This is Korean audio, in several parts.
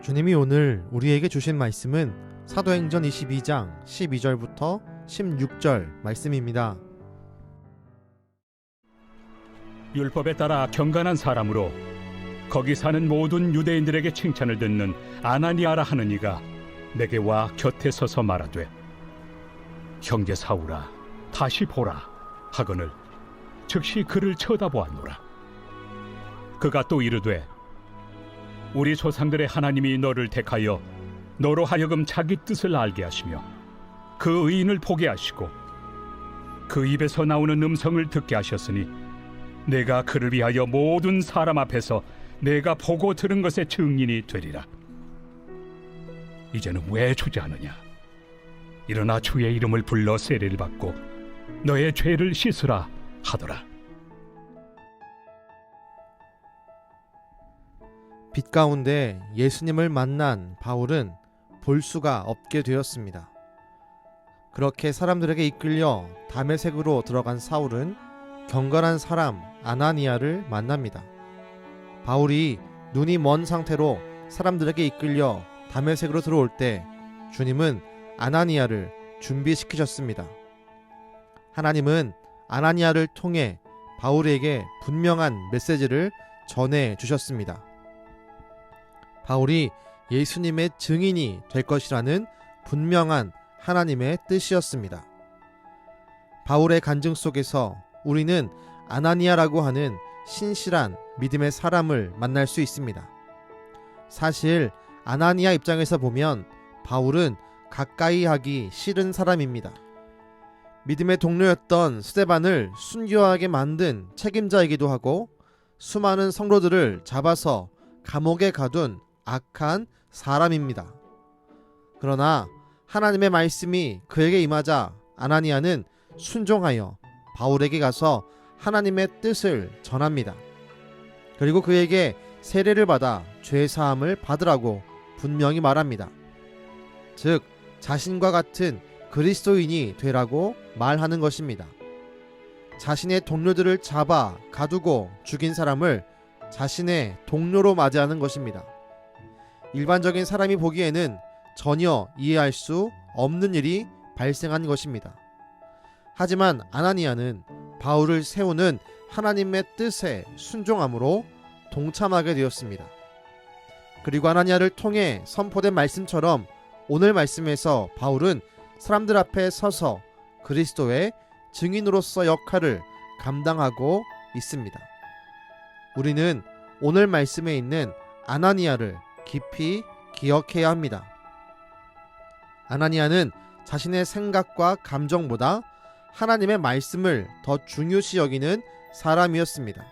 주님이 오늘 우리에게 주신 말씀은 사도행전 22장 12절부터 16절 말씀입니다. 율법에 따라 경건한 사람으로 거기 사는 모든 유대인들에게 칭찬을 듣는 아나니아라 하는 이가 내게 와 곁에 서서 말하되, 형제 사울아 다시 보라 하거늘 즉시 그를 쳐다보았노라. 그가 또 이르되, 우리 조상들의 하나님이 너를 택하여 너로 하여금 자기 뜻을 알게 하시며 그 의인을 보게 하시고 그 입에서 나오는 음성을 듣게 하셨으니 내가 그를 위하여 모든 사람 앞에서 내가 보고 들은 것의 증인이 되리라. 이제는 왜 주저하느냐? 일어나 주의 이름을 불러 세례를 받고 너의 죄를 씻으라 하더라. 빛 가운데 예수님을 만난 바울은 볼 수가 없게 되었습니다. 그렇게 사람들에게 이끌려 다메섹으로 들어간 사울은 경건한 사람 아나니아를 만납니다. 바울이 눈이 먼 상태로 사람들에게 이끌려 다메섹으로 들어올 때 주님은 아나니아를 준비시키셨습니다. 하나님은 아나니아를 통해 바울에게 분명한 메시지를 전해 주셨습니다. 바울이 예수님의 증인이 될 것이라는 분명한 하나님의 뜻이었습니다. 바울의 간증 속에서 우리는 아나니아라고 하는 신실한 믿음의 사람을 만날 수 있습니다. 사실 아나니아 입장에서 보면 바울은 가까이 하기 싫은 사람입니다. 믿음의 동료였던 스데반을 순교하게 만든 책임자이기도 하고 수많은 성도들을 잡아서 감옥에 가둔 악한 사람입니다. 그러나 하나님의 말씀이 그에게 임하자 아나니아는 순종하여 바울에게 가서 하나님의 뜻을 전합니다. 그리고 그에게 세례를 받아 죄사함을 받으라고 분명히 말합니다. 즉 자신과 같은 그리스도인이 되라고 말하는 것입니다. 자신의 동료들을 잡아 가두고 죽인 사람을 자신의 동료로 맞이하는 것입니다. 일반적인 사람이 보기에는 전혀 이해할 수 없는 일이 발생한 것입니다. 하지만 아나니아는 바울을 세우는 하나님의 뜻에 순종함으로 동참하게 되었습니다. 그리고 아나니아를 통해 선포된 말씀처럼 오늘 말씀에서 바울은 사람들 앞에 서서 그리스도의 증인으로서 역할을 감당하고 있습니다. 우리는 오늘 말씀에 있는 아나니아를 깊이 기억해야 합니다. 아나니아는 자신의 생각과 감정보다 하나님의 말씀을 더 중요시 여기는 사람이었습니다.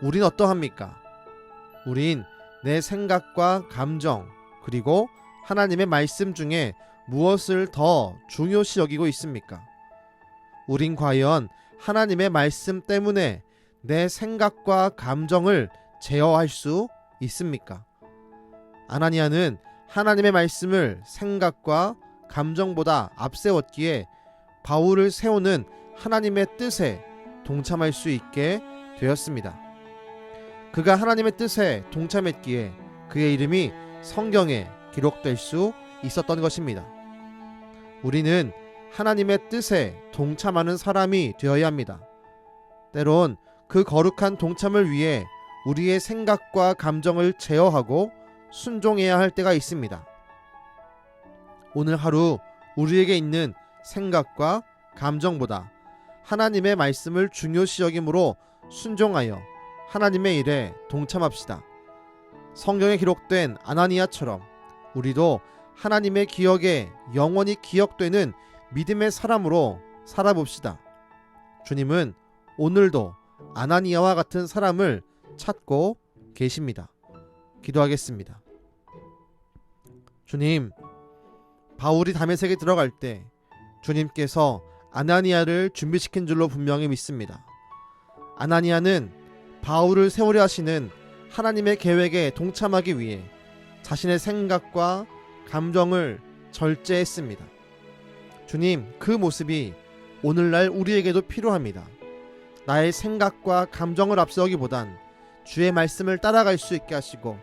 우린 어떠합니까? 우린 내 생각과 감정 그리고 하나님의 말씀 중에 무엇을 더 중요시 여기고 있습니까? 우린 과연 하나님의 말씀 때문에 내 생각과 감정을 제어할 수 있습니까? 아나니아는 하나님의 말씀을 생각과 감정보다 앞세웠기에 바울을 세우는 하나님의 뜻에 동참할 수 있게 되었습니다. 그가 하나님의 뜻에 동참했기에 그의 이름이 성경에 기록될 수 있었던 것입니다. 우리는 하나님의 뜻에 동참하는 사람이 되어야 합니다. 때론 그 거룩한 동참을 위해 우리의 생각과 감정을 제어하고 순종해야 할 때가 있습니다. 오늘 하루 우리에게 있는 생각과 감정보다 하나님의 말씀을 중요시 여김으로 순종하여 하나님의 일에 동참합시다. 성경에 기록된 아나니아처럼 우리도 하나님의 기억에 영원히 기억되는 믿음의 사람으로 살아봅시다. 주님은 오늘도 아나니아와 같은 사람을 찾고 계십니다. 기도하겠습니다. 주님, 바울이 다메섹에 들어갈 때 주님께서 아나니아를 준비시킨 줄로 분명히 믿습니다. 아나니아는 바울을 세우려 하시는 하나님의 계획에 동참하기 위해 자신의 생각과 감정을 절제했습니다. 주님, 그 모습이 오늘날 우리에게도 필요합니다. 나의 생각과 감정을 앞세우기보단 주의 말씀을 따라갈 수 있게 하시고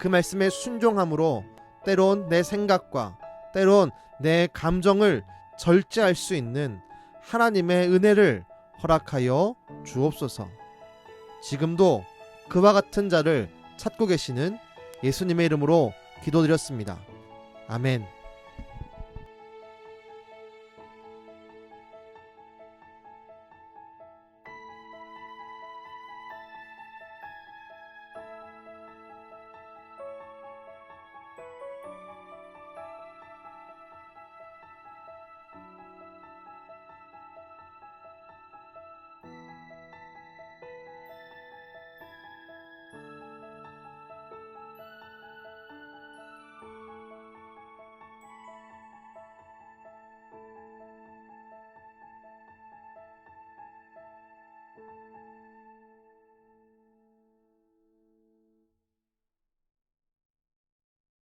그 말씀에 순종함으로 때론 내 생각과 때론 내 감정을 절제할 수 있는 하나님의 은혜를 허락하여 주옵소서. 지금도 그와 같은 자를 찾고 계시는 예수님의 이름으로 기도드렸습니다. 아멘.